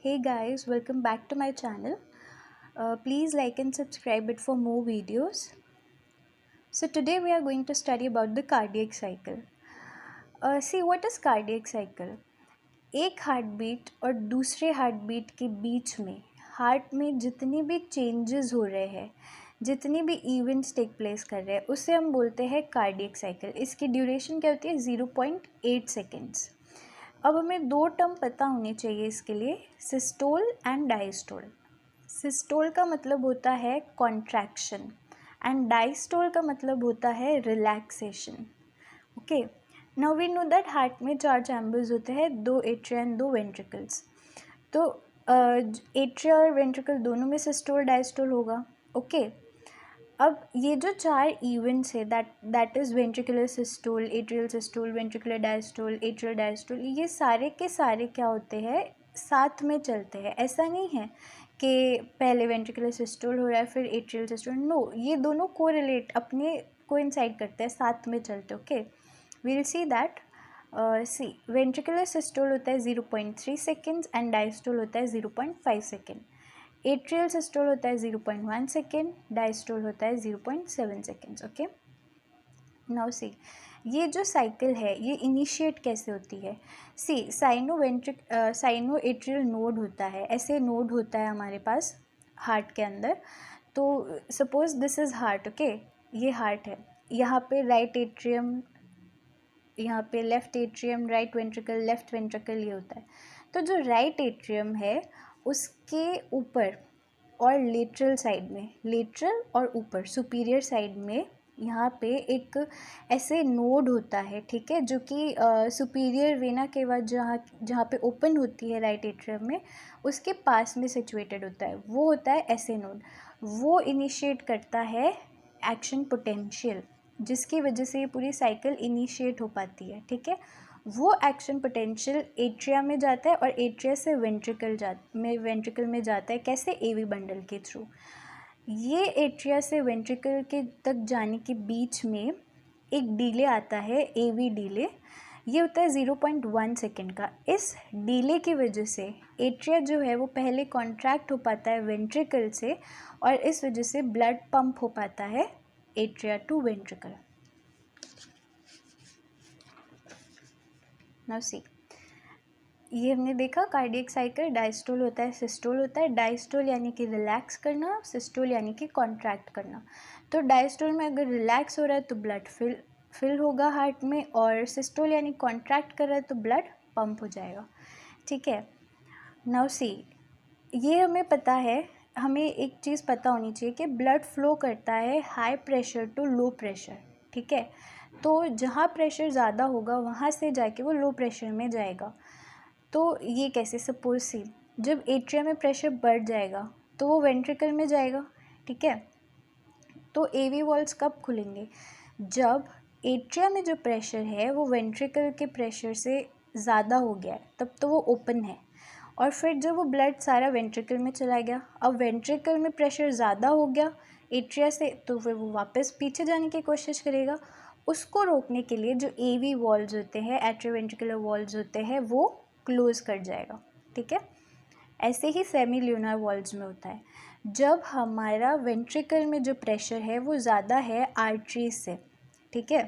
Hey guys, welcome back to my channel. Please like and subscribe it for more videos. So today we are going to study about the cardiac cycle. See what is cardiac cycle? एक heart beat और दूसरे heart beat के बीच में heart में जितनी भी changes हो रहे हैं, जितनी भी इवेंट्स टेक प्लेस कर रहे हैं, उसे हम बोलते हैं कार्डियक साइकिल। इसकी ड्यूरेशन क्या होती है? 0.8 सेकेंड्स। अब हमें दो टर्म पता होने चाहिए इसके लिए, सिस्टोल एंड डायस्टोल। सिस्टोल का मतलब होता है कॉन्ट्रैक्शन एंड डायस्टोल का मतलब होता है relaxation. Okay, now we know that heart में 4 चैम्बर्स होते हैं, 2 एट्रिया एंड 2 वेंट्रिकल्स। तो एट्रिया और वेंट्रिकल दोनों में सिस्टोल डायस्टोल होगा। ओके, अब ये जो 4 इवेंट्स है that is ventricular systole, atrial systole, ventricular diastole, atrial diastole, ये सारे के सारे क्या होते हैं? साथ में चलते हैं। ऐसा नहीं है कि पहले वेंट्रिकुलर सिस्टोल हो रहा है फिर एट्रियल सिस्टोल। नो, ये दोनों कोरिलेट, अपने कोइंसाइड करते हैं, साथ में चलते। Okay, we will see that. See ventricular systole होता है 0.3 सेकेंड्स एंड डायस्टोल होता है 0.5 सेकेंड। एट्रियल सिस्टोल होता है 0.1 सेकेंड, डायस्टोल होता है 0.7 सेकेंड्स। ओके, नाउ सी ये जो साइकिल है ये इनिशिएट कैसे होती है? सी साइनो एट्रियल नोड होता है, ऐसे नोड होता है हमारे पास हार्ट के अंदर। तो suppose this is heart. Okay, ये हार्ट है, यहाँ पे राइट एट्रियम, यहाँ पे left atrium, right ventricle, left ventricle, ये होता है। तो जो राइट एट्रियम है उसके ऊपर और लेटरल साइड में, लेटरल और ऊपर सुपीरियर साइड में यहाँ पे एक ऐसे नोड होता है, ठीक है, जो कि सुपीरियर वेना के बाद जहाँ जहाँ पे ओपन होती है राइट एट्रियम में, उसके पास में सिचुएटेड होता है, वो होता है ऐसे नोड। वो इनिशिएट करता है एक्शन पोटेंशियल, जिसकी वजह से ये पूरी साइकिल इनिशिएट हो पाती है, ठीक है। वो एक्शन पोटेंशियल एट्रिया में जाता है और एट्रिया से वेंट्रिकल में जाता है। कैसे? एवी बंडल के थ्रू। ये एट्रिया से वेंट्रिकल के तक जाने के बीच में एक डिले आता है, एवी डिले। ये होता है 0.1 सेकेंड का। इस डिले की वजह से एट्रिया जो है वो पहले कॉन्ट्रैक्ट हो पाता है वेंट्रिकल से, और इस वजह से ब्लड पंप हो पाता है atria to ventricle. Now see, ये हमने देखा कार्डियक साइकिल। डायस्टोल होता है, सिस्टोल होता है। डायस्टोल यानी कि रिलैक्स करना, सिस्टोल यानी कि कॉन्ट्रैक्ट करना। तो डायस्टोल में अगर रिलैक्स हो रहा है तो ब्लड फिल होगा हार्ट में, और सिस्टोल यानी कॉन्ट्रैक्ट कर रहा है तो ब्लड पंप हो जाएगा, ठीक है। नाउ सी, ये हमें पता है, हमें एक चीज़ पता होनी चाहिए कि ब्लड फ्लो करता है high pressure to low pressure, ठीक है। तो जहाँ प्रेशर ज़्यादा होगा वहाँ से जाके वो लो प्रेशर में जाएगा। तो ये कैसे? सपोज सी, जब एट्रिया में प्रेशर बढ़ जाएगा तो वो वेंट्रिकल में जाएगा, ठीक है। तो एवी वॉल्व्स कब खुलेंगे? जब एट्रिया में जो प्रेशर है वो वेंट्रिकल के प्रेशर से ज़्यादा हो गया है, तब तो वो ओपन है। और फिर जब वो ब्लड सारा वेंट्रिकल में चला गया, अब वेंट्रिकल में प्रेशर ज़्यादा हो गया एट्रिया से, तो फिर वो वापस पीछे जाने की कोशिश करेगा। उसको रोकने के लिए जो एवी वॉल्व्स होते हैं, एट्रियोवेंट्रिकुलर वॉल्व्स होते हैं, वो क्लोज कर जाएगा, ठीक है। ऐसे ही सेमी ल्यूनर वॉल्व्स में होता है। जब हमारा वेंट्रिकल में जो प्रेशर है वो ज़्यादा है आर्टरीज से, ठीक है,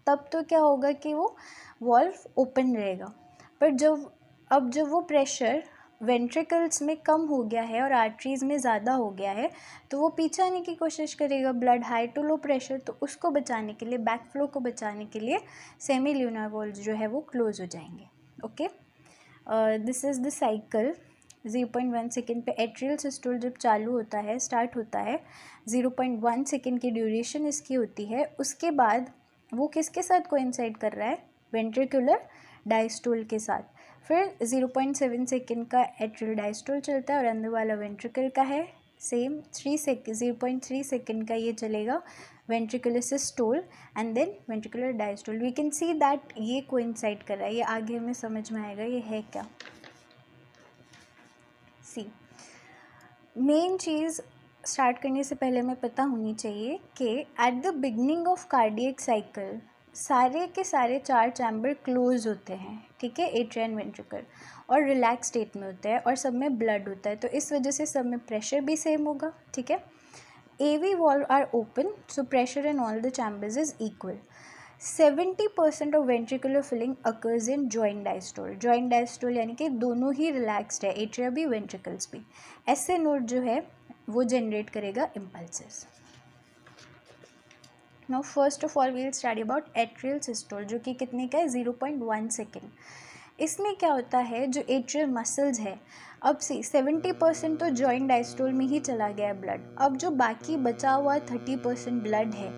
तब तो क्या होगा कि वो वॉल्व ओपन रहेगा। पर जब वो प्रेशर वेंट्रिकल्स में कम हो गया है और आर्टरीज में ज़्यादा हो गया है, तो वो पीछे आने की कोशिश करेगा, blood high to low pressure. तो उसको बचाने के लिए, बैक फ्लो को बचाने के लिए सेमी ल्यूनर वॉल्व्स जो है वो क्लोज हो जाएंगे। Okay, this is the cycle. 0.1 second पे एट्रियल सिस्टोल जब चालू होता है, स्टार्ट होता है, 0.1 सेकेंड की ड्यूरेशन इसकी होती है। उसके बाद वो किसके साथ कोइंसाइड कर रहा है? वेंट्रिकुलर डायस्टोल के साथ। फिर 0.7 सेकेंड का एट्रियल डायस्टोल चलता है और अंदर वाला वेंट्रिकल का है। सेम 0.3 सेकेंड का ये चलेगा ventricular systole and then ventricular diastole. We can see that ये कोइंसाइड कर रहा है। ये आगे हमें समझ में आएगा ये है क्या। सी, मेन चीज़ स्टार्ट करने से पहले हमें पता होनी चाहिए कि at the beginning of cardiac cycle सारे के सारे 4 चैम्बर क्लोज होते हैं, ठीक है, एट्रिया एंड वेंट्रिकल, और रिलैक्स स्टेट में होते हैं और सब में ब्लड होता है, तो इस वजह से सब में प्रेशर भी सेम होगा, ठीक है। AV valve are open, so pressure in all the chambers is equal. 70% of ventricular filling occurs in joint diastole. Joint diastole यानी कि दोनों ही रिलैक्सड है, एट्रिया भी वेंट्रिकल्स भी। ऐसे नोड जो है वो जनरेट करेगा impulses. Now first of all we will study about atrial systole, जो कि कितने का है, 0.1 सेकेंड। इसमें क्या होता है, जो एट्रियल मसल्स है, अब सी 70% तो जॉइंट डायस्टोल में ही चला गया है ब्लड, अब जो बाकी बचा हुआ 30% ब्लड है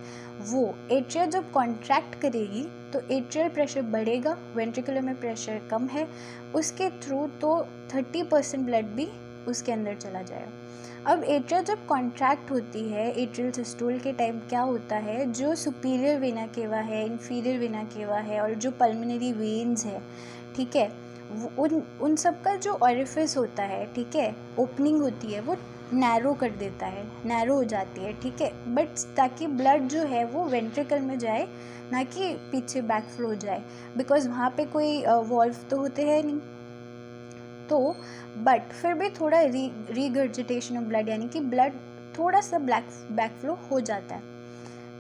वो एट्रिया जब कॉन्ट्रैक्ट करेगी तो एट्रियल प्रेशर बढ़ेगा, वेंट्रिकुलर में प्रेशर कम है, उसके थ्रू तो 30% ब्लड भी उसके अंदर चला जाएगा। अब एट्रिया जब कॉन्ट्रैक्ट होती है, एट्रियल सिस्टोल के टाइम क्या होता है, जो सुपीरियर वेना केवा है, इन्फीरियर वेना केवा है और जो पल्मोनरी वेन्स है, ठीक है, उन सब का जो ऑरिफिस होता है, ठीक है, ओपनिंग होती है, वो नैरो कर देता है, नैरो हो जाती है, ठीक है, बट ताकि ब्लड जो है वो वेंट्रिकल में जाए, ना कि पीछे बैक फ्लो जाए, बिकॉज वहाँ पे कोई वॉल्व तो होते हैं नहीं, तो बट फिर भी थोड़ा रीगर्जिटेशन ऑफ ब्लड यानी कि ब्लड थोड़ा सा बैक फ्लो हो जाता है,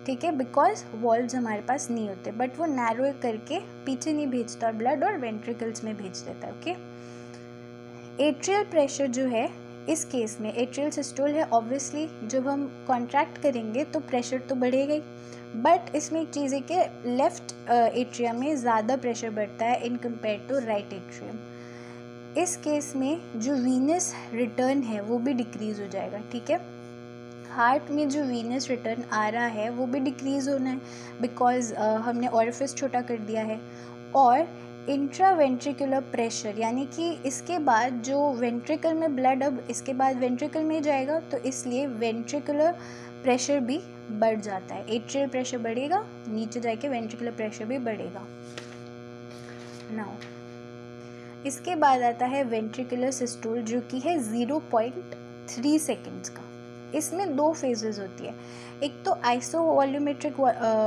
ठीक है, बिकॉज वॉल्व्स हमारे पास नहीं होते, बट वो नैरो करके पीछे नहीं भेजता ब्लड और वेंट्रिकल्स में भेज देता है, ओके। एट्रियल प्रेशर जो है इस केस में एट्रियल सिस्टोल है, ऑब्वियसली जब हम कॉन्ट्रैक्ट करेंगे तो प्रेशर तो बढ़ेगा ही, बट इसमें एक चीज़ है कि लेफ्ट एट्रिया में ज़्यादा प्रेशर बढ़ता है in compare to right atrium. इस केस में जो वीनस रिटर्न है वो भी डिक्रीज़ हो जाएगा, ठीक है। हार्ट में जो वीनस रिटर्न आ रहा है वो भी डिक्रीज़ होना है, बिकॉज हमने ऑरिफिस छोटा कर दिया है, और इंट्रावेंट्रिकुलर प्रेशर यानी कि इसके बाद जो वेंट्रिकल में ब्लड अब इसके बाद वेंट्रिकल में जाएगा, तो इसलिए वेंट्रिकुलर प्रेशर भी बढ़ जाता है, एट्रियल प्रेशर बढ़ेगा, नीचे जाके वेंट्रिकुलर प्रेशर भी बढ़ेगा। नाउ इसके बाद आता है वेंट्रिकुलर सिस्टोल, जो कि है 0.3 सेकेंड्स का। इसमें 2 फेजेस होती है, एक तो आइसोवॉल्यूमेट्रिक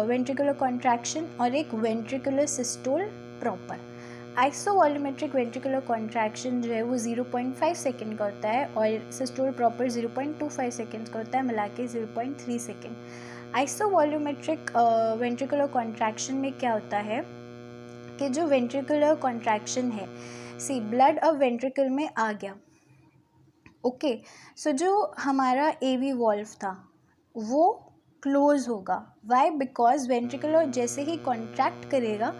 वेंट्रिकुलर कॉन्ट्रैक्शन और एक ventricular systole proper. Isovolumetric ventricular contraction जो है वो 0.5 सेकेंड का होता है और सिस्टोल प्रॉपर 0.25 सेकेंड्स का होता है, मिला के 0.3 सेकेंड। आइसोवॉल्यूमेट्रिक वेंट्रिकुलर कॉन्ट्रैक्शन में क्या होता है कि जो वेंट्रिकुलर कॉन्ट्रैक्शन है, सी ब्लड अब वेंट्रिकल में आ गया, ओके, सो जो हमारा AV वॉल्व था वो क्लोज होगा, वाई, बिकॉज वेंट्रिकुलर जैसे ही कॉन्ट्रैक्ट करेगा,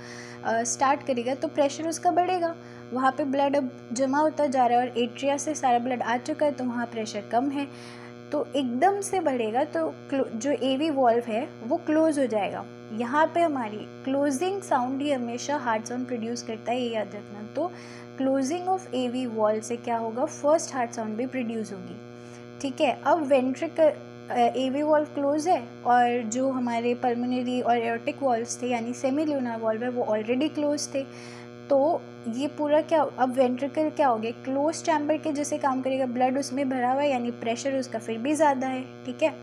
स्टार्ट करेगा, तो प्रेशर उसका बढ़ेगा, वहाँ पे ब्लड अब जमा होता जा रहा है और एट्रिया से सारा ब्लड आ चुका है, तो वहाँ प्रेशर कम है, तो एकदम से बढ़ेगा, तो जो AV वॉल्व है वो क्लोज हो जाएगा। यहाँ पे हमारी क्लोजिंग साउंड ही हमेशा हार्ट साउंड प्रोड्यूस करता है, ये याद रखना। तो क्लोजिंग ऑफ AV वॉल्व से क्या होगा, फर्स्ट हार्ट साउंड भी प्रोड्यूस होगी, ठीक है। अब वेंट्रिकल AV वॉल्व क्लोज है और जो हमारे पल्मोनरी और एओर्टिक वॉल्व्स थे यानी सेमील्यूनर वॉल्व है वो ऑलरेडी क्लोज थे, तो ये पूरा क्या, अब वेंट्रिकल क्या हो गया, क्लोज चैम्बर के जैसे काम करेगा, ब्लड उसमें भरा हुआ है यानी प्रेशर उसका फिर भी ज़्यादा है, ठीक है।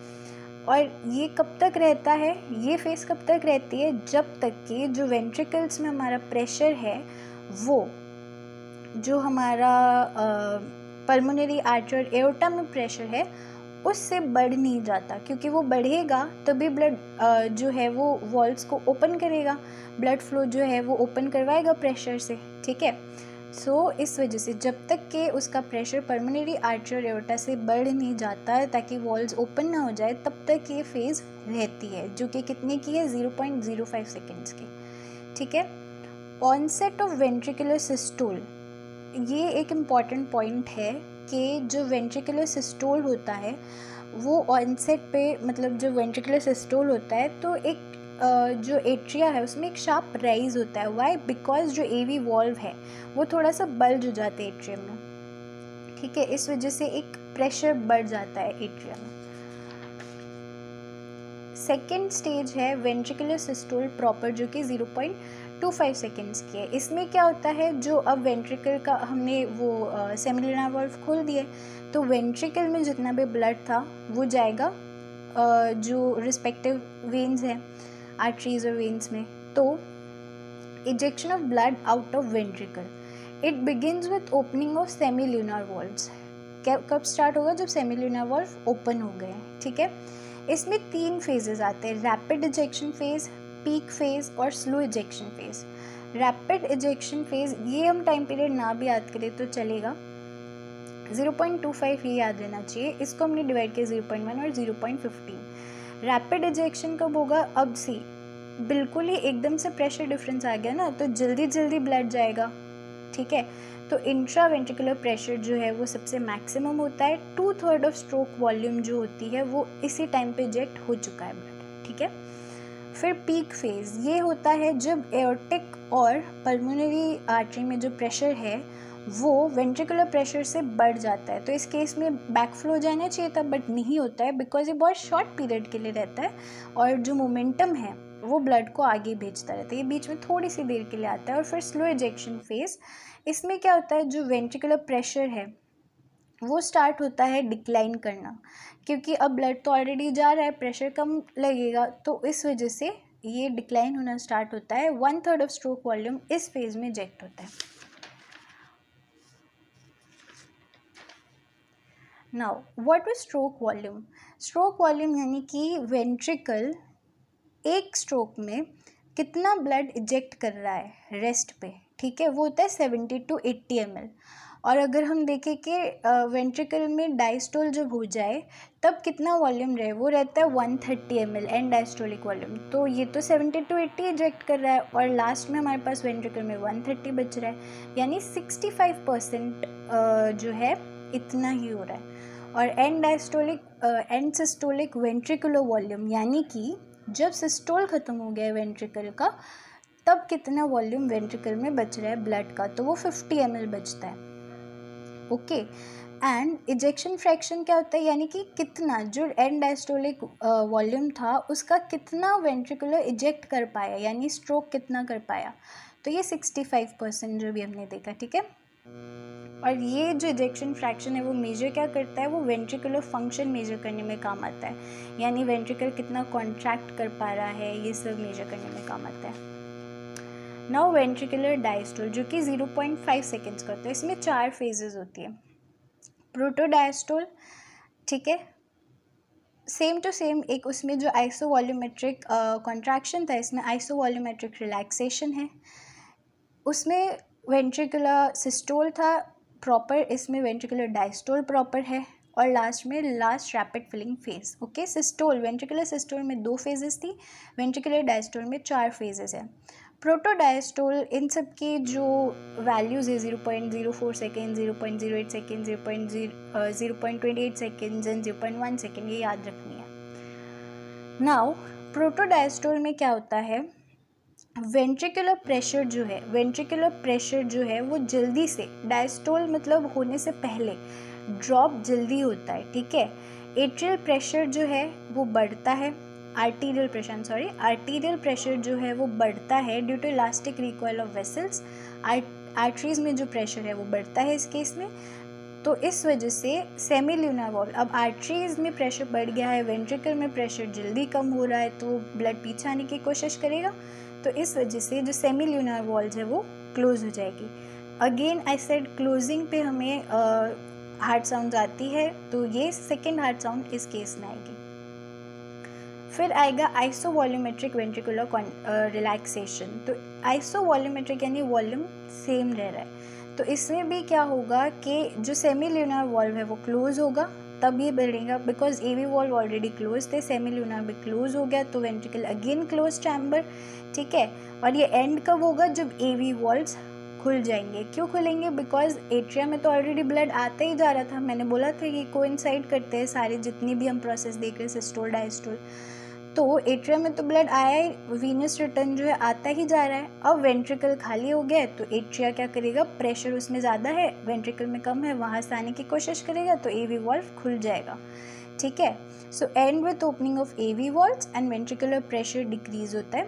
और ये कब तक रहता है, ये फेस कब तक रहती है, जब तक कि जो वेंट्रिकल्स में हमारा प्रेशर है वो जो हमारा पल्मोनरी आर्टरी और एओर्टा में प्रेशर है उससे बढ़ नहीं जाता, क्योंकि वो बढ़ेगा तभी ब्लड जो है वो वॉल्व्स को ओपन करेगा, ब्लड फ्लो जो है वो ओपन करवाएगा प्रेशर से, ठीक है। सो इस वजह से जब तक कि उसका प्रेशर पल्मोनरी आर्टरी और एओर्टा से बढ़ नहीं जाता है ताकि वॉल्व्स ओपन ना हो जाए, तब तक ये फेज़ रहती है, जो कि कितने की है, 0.05 सेकेंड्स की, ठीक है। ऑनसेट ऑफ वेंट्रिकुलर सिस्टोल, ये एक इम्पॉर्टेंट पॉइंट है कि जो वेंट्रिकुलर सिस्टोल होता है वो ऑनसेट पे, मतलब जो वेंट्रिकुलर सिस्टोल होता है तो एक जो एट्रिया है उसमें एक शार्प राइज होता है, वाई, बिकॉज जो AV वॉल्व है वो थोड़ा सा बल्ज हो जाता है एट्रियम में, ठीक है, इस वजह से एक प्रेशर बढ़ जाता है एट्रिया में। सेकेंड स्टेज है वेंट्रिकुलर सिस्टोल प्रॉपर, जो कि 0.25 सेकेंड्स की है। इसमें क्या होता है, जो अब वेंट्रिकल का हमने वो सेमिलुनर वॉल्व खोल दिए, तो वेंट्रिकल में जितना भी ब्लड था वो जाएगा जो रिस्पेक्टिव वेन्स हैं, आर्टरीज और वेन्स में, तो ejection of blood out of ventricle, it begins with opening of semilunar valves. कब स्टार्ट होगा? जब सेमिल्यूनर वॉल्व ओपन हो गए, ठीक है। इसमें 3 फेजेस आते हैं, rapid ejection phase, peak phase और slow ejection phase. Rapid ejection phase, ये हम टाइम पीरियड ना भी याद करें तो चलेगा, 0.25 ये याद रहना चाहिए। इसको हमने डिवाइड किया 0.1 और 0.15। रैपिड इजेक्शन कब होगा? अब सी बिल्कुल ही एकदम से प्रेशर डिफरेंस आ गया ना, तो जल्दी जल्दी ब्लड जाएगा, ठीक है। तो इंट्रा वेंट्रिकुलर प्रेशर जो है वो सबसे मैक्सिमम होता है। 2/3 ऑफ स्ट्रोक वॉल्यूम जो होती है वो इसी टाइम पे इजेक्ट हो चुका है ब्लड, ठीक है। फिर पीक फेज, ये होता है जब एओर्टिक और पल्मोनरी आर्टरी में जो प्रेशर है वो वेंट्रिकुलर प्रेशर से बढ़ जाता है। तो इस केस में बैकफ्लो जाना चाहिए था, बट नहीं होता है, बिकॉज ये बहुत शॉर्ट पीरियड के लिए रहता है और जो मोमेंटम है वो ब्लड को आगे भेजता रहता है, ये बीच में थोड़ी सी देर के लिए आता है। और फिर स्लो इजेक्शन फेज, इसमें क्या होता है, जो वेंट्रिकुलर प्रेशर है वो स्टार्ट होता है डिक्लाइन करना, क्योंकि अब ब्लड तो ऑलरेडी जा रहा है, प्रेशर कम लगेगा, तो इस वजह से ये डिक्लाइन होना स्टार्ट होता है। 1/3 ऑफ स्ट्रोक वॉल्यूम इस फेज में इजेक्ट होता है। Now what is stroke volume? Stroke volume यानी कि वेंट्रिकल एक स्ट्रोक में कितना ब्लड इजेक्ट कर रहा है रेस्ट पे, ठीक है, वो होता है 70 to 80 ml। और अगर हम देखें कि वेंट्रिकल में डायस्टोल जब हो जाए तब कितना वॉल्यूम रहे, वो रहता है 130 ml एंड डायस्टोलिक वॉल्यूम। तो ये तो 70 to 80 इजेक्ट कर रहा है और लास्ट में हमारे पास वेंट्रिकल में 130 बच रहा है, यानी 65% जो है इतना ही हो रहा है। और एंड सिस्टोलिक वेंट्रिकुलर वॉल्यूम, यानी कि जब सिस्टोल ख़त्म हो गया है वेंट्रिकल का, तब कितना वॉल्यूम वेंट्रिकल में बच रहा है ब्लड का, तो वो 50 ml बचता है, ओके। एंड इजेक्शन फ्रैक्शन क्या होता है, यानी कि कितना जो एंड डायस्टोलिक वॉल्यूम था उसका कितना वेंट्रिकुलर इजेक्ट कर पाया, यानी स्ट्रोक कितना कर पाया, तो ये 65% जो भी हमने देखा, ठीक है। और ये जो इजेक्शन फ्रैक्शन है वो मेजर क्या करता है, वो वेंट्रिकुलर फंक्शन मेजर करने में काम आता है, यानी वेंट्रिकल कितना कॉन्ट्रैक्ट कर पा रहा है, ये सब मेजर करने में काम आता है। नाउ वेंट्रिकुलर डायस्टोल जो कि 0.5 सेकेंड्स का होता है, इसमें 4 फेजेस होती है। प्रोटोडायस्टोल, ठीक है, सेम टू सेम, एक उसमें जो आइसोवॉल्यूमेट्रिक कॉन्ट्रैक्शन था, इसमें आइसोवॉल्यूमेट्रिक रिलैक्सेशन है। उसमें वेंट्रिकुलर सिस्टोल था प्रॉपर, इसमें वेंट्रिकुलर डायस्टोल प्रॉपर है। और last rapid filling phase, okay. Systole, ventricular systole में 2 फेजेस थी, वेंट्रिकुलर डायस्टोल में 4 फेजेस है। प्रोटोडायस्टोल, इन सब की जो वैल्यूज़ है 0.04 second, 0.08 second, 0.28 second and 0.1 second, ये याद रखनी है। नाउ प्रोटोडायस्टोल में क्या होता है, वेंट्रिकुलर प्रेशर जो है वो जल्दी से, डायस्टोल मतलब होने से पहले ड्रॉप जल्दी होता है, ठीक है। एट्रियल प्रेशर जो है वो बढ़ता है, आर्टीरियल प्रेशर जो है वो बढ़ता है due to elastic recoil of vessels. Arteries में जो प्रेशर है वो बढ़ता है इस केस में, तो इस वजह से सेमिल्यूनर वॉल्व, अब आर्टरीज में प्रेशर बढ़ गया है, वेंट्रिकल में प्रेशर जल्दी कम हो रहा है, तो ब्लड पीछे आने की कोशिश करेगा, तो इस वजह से जो सेमिल्यूनर वॉल्व है वो क्लोज हो जाएगी। अगेन आई सेड क्लोजिंग पे हमें हार्ट साउंड आती है, तो ये सेकेंड हार्ट साउंड इस केस में आएगी। फिर आएगा आइसोवॉल्यूमेट्रिक वेंट्रिकुलर रिलैक्सेशन। तो आइसोवॉल्यूमेट्रिक यानी वॉल्यूम सेम रह रहा है, तो इसमें भी क्या होगा कि जो सेमिल्यूनर वॉल्व है वो क्लोज होगा, तब ये बढ़ेगा, because AV valve already close थे, सेमिल्यूनर भी क्लोज हो गया, तो वेंट्रिकल अगेन क्लोज चैम्बर, ठीक है। और ये एंड कब होगा, जब एवी वॉल्व्स खुल जाएंगे। क्यों खुलेंगे, बिकॉज एट्रिया में तो ऑलरेडी ब्लड आता ही जा रहा था, मैंने बोला था कि कोइंसाइड करते हैं सारे जितनी भी हम प्रोसेस देख रहे हैं, सिस्टोल डायस्टोल, तो एट्रिया में तो ब्लड आया ही, वीनस रिटर्न जो है आता ही जा रहा है। अब वेंट्रिकल खाली हो गया तो एट्रिया क्या करेगा, प्रेशर उसमें ज़्यादा है, वेंट्रिकल में कम है, वहाँ से आने की कोशिश करेगा, तो एवी वॉल्व खुल जाएगा, ठीक है। So end with opening of AV valves and ventricular pressure decrease होता है,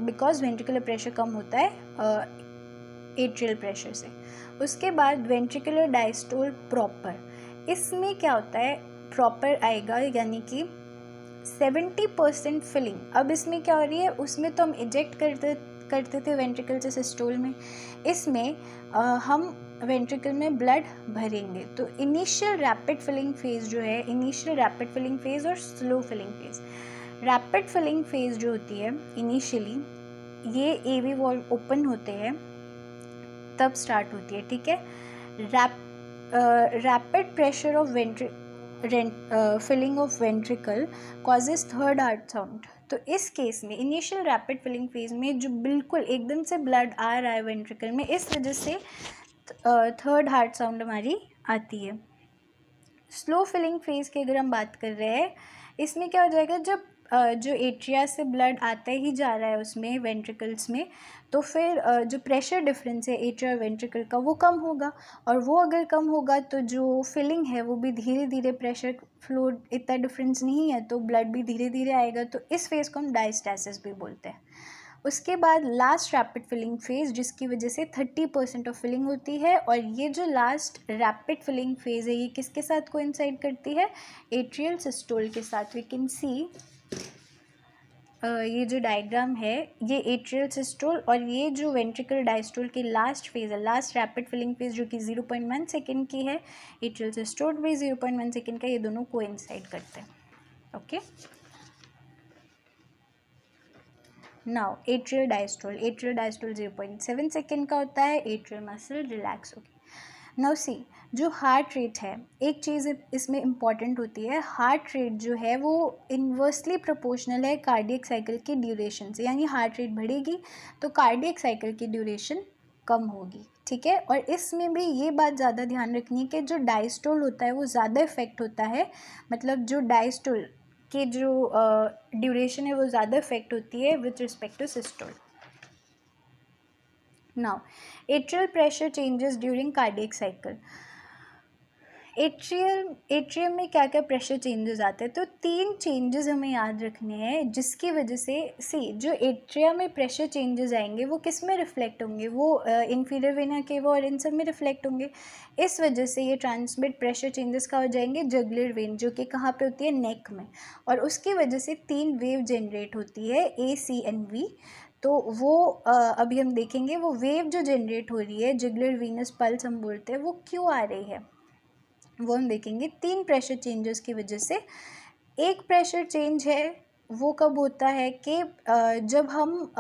बिकॉज वेंट्रिकुलर प्रेशर कम होता है एट्रियल प्रेशर से। उसके बाद वेंट्रिकुलर डायस्टोल प्रॉपर, इसमें क्या होता है, प्रॉपर आएगा, यानी कि 70% फिलिंग। अब इसमें क्या हो रही है, उसमें तो हम इजेक्ट करते थे वेंट्रिकल से सिस्टोल में, इसमें हम वेंट्रिकल में ब्लड भरेंगे। तो इनिशियल रैपिड फिलिंग फेज जो है, इनिशियल रैपिड फिलिंग फेज और slow filling phase. Rapid filling phase जो होती है इनिशियली, ये एवी वॉल्व ओपन होते हैं तब स्टार्ट होती है, ठीक है। Rapid pressure of filling of ventricle causes third heart sound. तो इस केस में इनिशियल रैपिड फिलिंग फेज में जो बिल्कुल एकदम से ब्लड आ रहा है वेंट्रिकल में, इस वजह से थर्ड हार्ट साउंड हमारी आती है। स्लो फिलिंग फेज की अगर हम बात कर रहे हैं, इसमें क्या हो जाएगा, जब जो एट्रिया से ब्लड आता ही जा रहा है उसमें वेंट्रिकल्स में, तो फिर जो प्रेशर डिफरेंस है एट्रिया और वेंट्रिकल का वो कम होगा, और वो अगर कम होगा तो जो फिलिंग है वो भी धीरे धीरे, प्रेशर फ्लो इतना डिफरेंस नहीं है तो ब्लड भी धीरे धीरे आएगा। तो इस फेज़ को हम डायस्टेसिस भी बोलते हैं। उसके बाद लास्ट रैपिड फिलिंग फेज़, जिसकी वजह से 30% ऑफ फिलिंग होती है। और ये जो लास्ट रैपिड फिलिंग फेज़ है ये किसके साथ कोइंसाइड करती है, एट्रियल सिस्टोल के साथ। वी कैन सी ये जो डायग्राम है, ये एट्रियल सिस्टोल और ये जो वेंट्रिकल डायस्टोल की लास्ट फेज़ है, लास्ट रैपिड फिलिंग फेज़ जो कि 0.1 सेकेंड की है, एट्रियल सिस्टोल भी 0.1 सेकेंड का, ये दोनों कोइंसाइड करते हैं। Okay, now atrial diastole 0.7 second का होता है, एट्रियल मसल रिलैक्स होगी। नाउ सी, जो हार्ट रेट है, एक चीज़ इसमें इम्पॉर्टेंट होती है, हार्ट रेट जो है वो इन्वर्सली प्रोपोर्शनल है कार्डियक साइकिल की ड्यूरेशन से, यानी हार्ट रेट बढ़ेगी तो कार्डियक साइकिल की ड्यूरेशन कम होगी, ठीक है। और इसमें भी ये बात ज़्यादा ध्यान रखनी है कि जो डायस्टोल होता है वो ज़्यादा इफेक्ट होता है, मतलब जो डायस्टोल के जो ड्यूरेशन है वो ज़्यादा इफेक्ट होती है with respect to systole. Now atrial pressure changes during cardiac cycle. Atrium में क्या क्या प्रेशर चेंजेस आते हैं, तो 3 चेंजेस हमें याद रखने हैं, जिसकी वजह से जो एट्रिया में प्रेशर चेंजेस आएंगे वो किस में रिफ्लेक्ट होंगे, वो इंफीरियर वेना केवा और इन सब में रिफ्लेक्ट होंगे। इस वजह से ये ट्रांसमिट प्रेशर चेंजेस कहाँ हो जाएंगे, जुगुलर वेन, जो कि कहाँ पे होती है, नेक में। और उसकी वजह से 3 वेव जनरेट होती है, ए, सी एंड वी। तो वो अभी हम देखेंगे वो वेव जो जनरेट हो रही है, जुगुलर वेनस पल्स हम बोलते हैं, वो क्यों आ रही है वो हम देखेंगे। 3 प्रेशर चेंजेस की वजह से। एक प्रेशर चेंज है वो कब होता है कि जब हम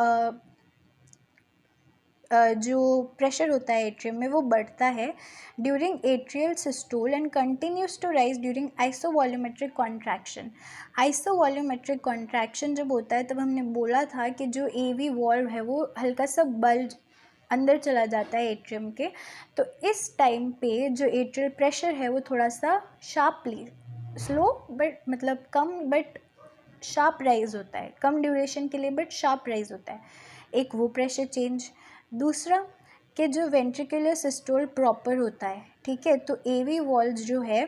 जो प्रेशर होता है एट्रियम में वो बढ़ता है during atrial systole and continues to rise during isovolumetric contraction. Isovolumetric contraction जब होता है तब हमने बोला था कि जो एवी वॉल्व है वो हल्का सा बल्ज अंदर चला जाता है एट्रियम के। तो इस टाइम पे जो एट्रियल प्रेशर है वो थोड़ा सा शार्पली, स्लो बट मतलब कम बट शार्प राइज होता है, कम ड्यूरेशन के लिए बट शार्प राइज होता है। एक वो प्रेशर चेंज। दूसरा कि जो वेंट्रिकुलर सिस्टोल प्रॉपर होता है, ठीक है, तो एवी वॉल्व्स जो है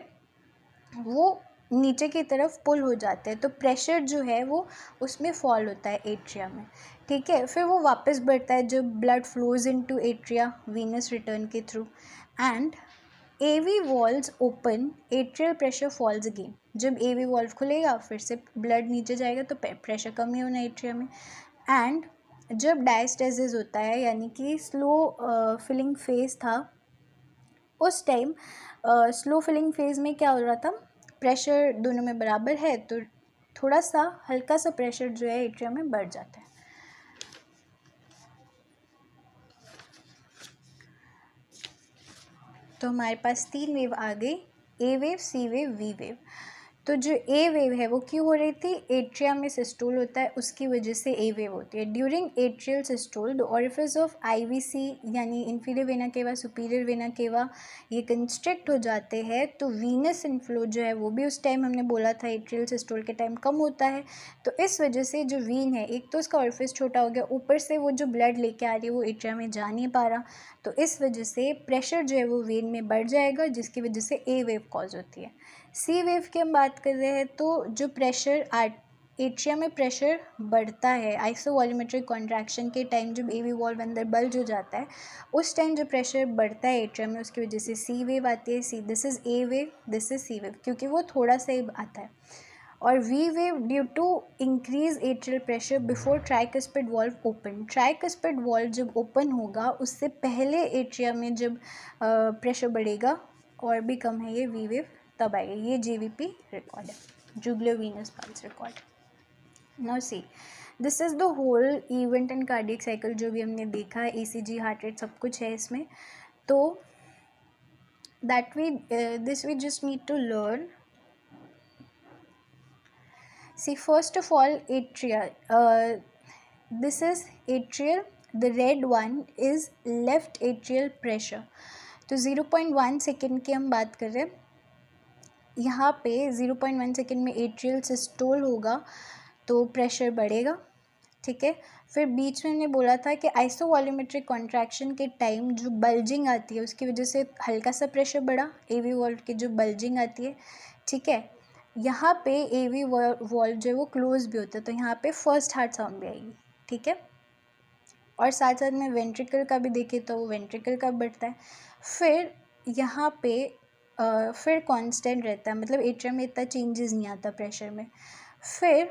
वो नीचे की तरफ पुल हो जाते हैं, तो प्रेशर जो है वो उसमें फॉल होता है एट्रिया में, ठीक है। फिर वो वापस बढ़ता है जब blood flows into atria venous return के थ्रू, and AV valves open, atrial pressure falls again. जब एवी वॉल्व खुलेगा फिर से ब्लड नीचे जाएगा तो प्रेशर कम ही होना एट्रिया में। एंड जब डायस्टेसिस होता है, यानी कि स्लो फिलिंग फेज था, उस टाइम स्लो फिलिंग फेज में क्या हो रहा था, प्रेशर दोनों में बराबर है तो थोड़ा सा हल्का सा प्रेशर जो है एट्रिया में बढ़ जाता है। तो हमारे पास 3 वेव आ गई, A wave, C wave, V wave. तो जो ए वेव है वो क्यों हो रही थी, एट्रिया में सिस्टोल होता है उसकी वजह से ए वेव होती है। During atrial systole the orifice of IVC यानी inferior vena cava, superior vena cava, ये कंस्ट्रिक्ट हो जाते हैं, तो वीनस इनफ्लो जो है वो भी उस टाइम हमने बोला था एट्रियल सिस्टोल के टाइम कम होता है। तो इस वजह से जो वीन है, एक तो उसका ओरिफिस छोटा हो गया, ऊपर से वो जो ब्लड लेके आ रही है वो एट्रिया में जा नहीं पा रहा, तो इस वजह से प्रेशर जो है वो वेन में बढ़ जाएगा, जिसकी वजह से ए वेव कॉज होती है। सी वेव की हम बात कर रहे हैं, तो जो प्रेशर एट्रिया में प्रेशर बढ़ता है आइसोवॉल्यूमेट्रिक कॉन्ट्रैक्शन के टाइम, जब एवी वॉल्व अंदर बल्ज हो जाता है उस टाइम जो प्रेशर बढ़ता है एट्रिया में, उसकी वजह से सी वेव आती है। C, this is A wave, this is C wave, क्योंकि वो थोड़ा सा ही आता है। और V wave due to increase atrial pressure before tricuspid valve open. Tricuspid valve जब ओपन होगा उससे पहले एट्रिया में जब प्रेशर बढ़ेगा और भी कम है ये वी वेव तब आएगा। ये JVP रिकॉर्ड है, jugular venous pulse record. Now see this is the whole event and cardiac cycle जो भी हमने देखा है, ECG, हार्ट रेट सब कुछ है इसमें। तो that we this we just need to learn. See, first of all, atria. This is atrial. The red one is left atrial pressure. तो 0.1 सेकेंड की हम बात कर रहे हैं। यहाँ पे 0.1 सेकेंड में एट्रियल सिस्टोल होगा तो प्रेशर बढ़ेगा, ठीक है। फिर बीच में हमने बोला था कि आइसोवॉल्यूमेट्रिक कॉन्ट्रैक्शन के टाइम जो बल्जिंग आती है उसकी वजह से हल्का सा प्रेशर बढ़ा, AV वॉल्व की जो बल्जिंग आती है, ठीक है। यहाँ पे AV वॉल्व जो है वो क्लोज भी होता है तो यहाँ पे फर्स्ट हार्ट साउंड भी आएगी, ठीक है। और साथ साथ में वेंट्रिकल का भी देखें तो वेंट्रिकल का बढ़ता है। फिर यहाँ पे फिर कांस्टेंट रहता है, मतलब एट्रियम में इतना चेंजेस नहीं आता प्रेशर में। फिर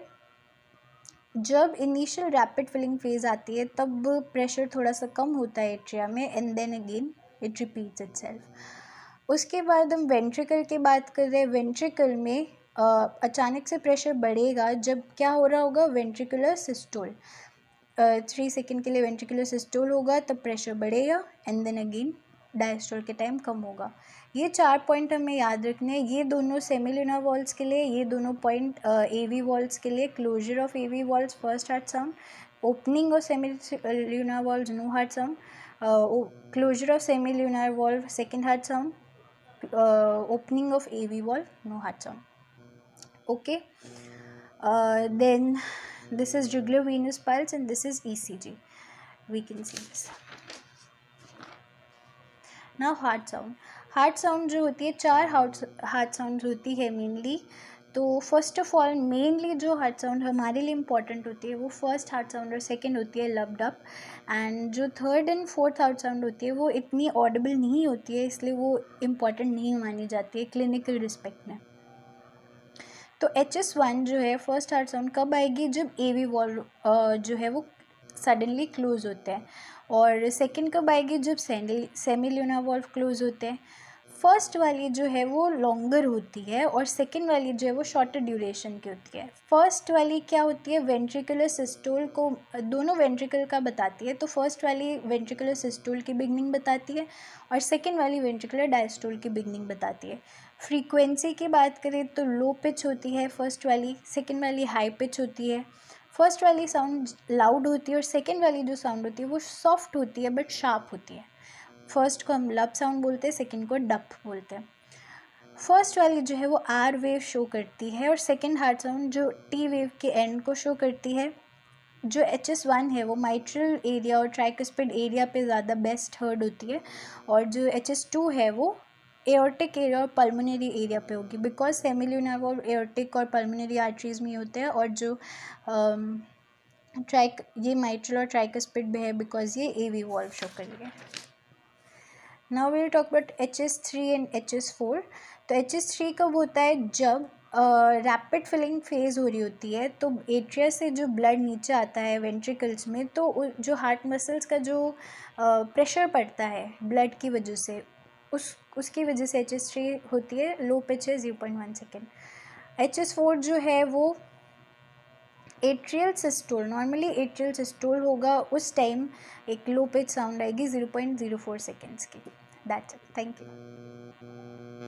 जब इनिशियल रैपिड फिलिंग फेज आती है तब प्रेशर थोड़ा सा कम होता है एट्रिया में and then again it repeats itself. उसके बाद हम वेंट्रिकल की बात कर रहे हैं। वेंट्रिकल में अचानक से प्रेशर बढ़ेगा जब क्या हो रहा होगा, वेंट्रिकुलर सिस्टोल। 3 सेकेंड के लिए वेंट्रिकुलर सिस्टोल होगा तब प्रेशर बढ़ेगा एंड देन अगेन डायस्टोल के टाइम कम होगा। ये 4 पॉइंट हमें याद रखने हैं। ये दोनों सेमिल्यूनर वॉल्व्स के लिए, ये दोनों पॉइंट AV वॉल्व्स के लिए। Closure of AV valves first heart sound, opening of semilunar valves no heart sound, closure of semilunar valve second heart sound, opening of AV valve no heart sound, okay. Then this is jugular venous pulse and this is ECG. We can see this. Now heart sound. Heart sound जो होती है, 4 heart sound होती है mainly. तो first of all mainly जो heart sound हमारे लिए important होती है वो फर्स्ट हार्ट साउंड और सेकंड होती है लब्ड अप। एंड जो third and fourth heart sound होती है वो इतनी ऑडिबल नहीं होती है, इसलिए वो इम्पॉर्टेंट नहीं मानी जाती है क्लिनिकल रिस्पेक्ट में। तो HS1 जो है फर्स्ट हार्ट साउंड कब आएगी, जब AV वॉल्व जो है वो सडनली क्लोज होते हैं। और सेकंड कब आएगी, जब सेमिल्यूनर वॉल्व क्लोज होते हैं। फर्स्ट वाली जो है वो लॉन्गर होती है और सेकंड वाली जो है वो शॉर्टर ड्यूरेशन की होती है। फर्स्ट वाली क्या होती है, वेंट्रिकुलर सिस्टोल को दोनों वेंट्रिकल का बताती है। तो फर्स्ट वाली वेंट्रिकुलर सिस्टोल की बिगनिंग बताती है और सेकंड वाली वेंट्रिकुलर डायस्टोल की बिगनिंग बताती है। फ्रीक्वेंसी की बात करें तो लो पिच होती है फर्स्ट वाली, सेकंड वाली हाई पिच होती है। फर्स्ट वाली साउंड लाउड होती है और सेकंड वाली जो साउंड होती है वो सॉफ्ट होती है बट शार्प होती है। फर्स्ट को हम लब साउंड बोलते हैं, सेकंड को डप बोलते हैं। फर्स्ट वाली जो है वो R वेव शो करती है और सेकंड हार्ट साउंड जो T वेव के एंड को शो करती है। जो HS1 है वो माइट्रल एरिया और ट्राइकस्पिड एरिया पे ज़्यादा बेस्ट हर्ड होती है और जो HS2 है वो एओर्टिक एरिया और पल्मोनरी एरिया पे होगी, बिकॉज सेमिल्यूनर वॉल्व एओर्टिक और पल्मोनरी आर्टरीज में होते हैं और जो ये माइट्रल और ट्राइकस्पिड में है बिकॉज ये AV वॉल्व शो करेंगे। Now we will talk about HS3 and HS4। तो HS3 कब होता है, जब रैपिड फिलिंग फेज़ हो रही होती है तो एट्रिया से जो ब्लड नीचे आता है वेंट्रिकल्स में, तो जो हार्ट मसल्स का जो प्रेशर पड़ता है ब्लड की वजह से उसकी वजह से HS3 होती है। लो पिच है 0.1 सेकेंड। HS4 जो है वो atrial systole, normally atrial systole होगा उस टाइम एक लो पिच साउंड आएगी 0.04 सेकेंड्स की। That's it, thank you.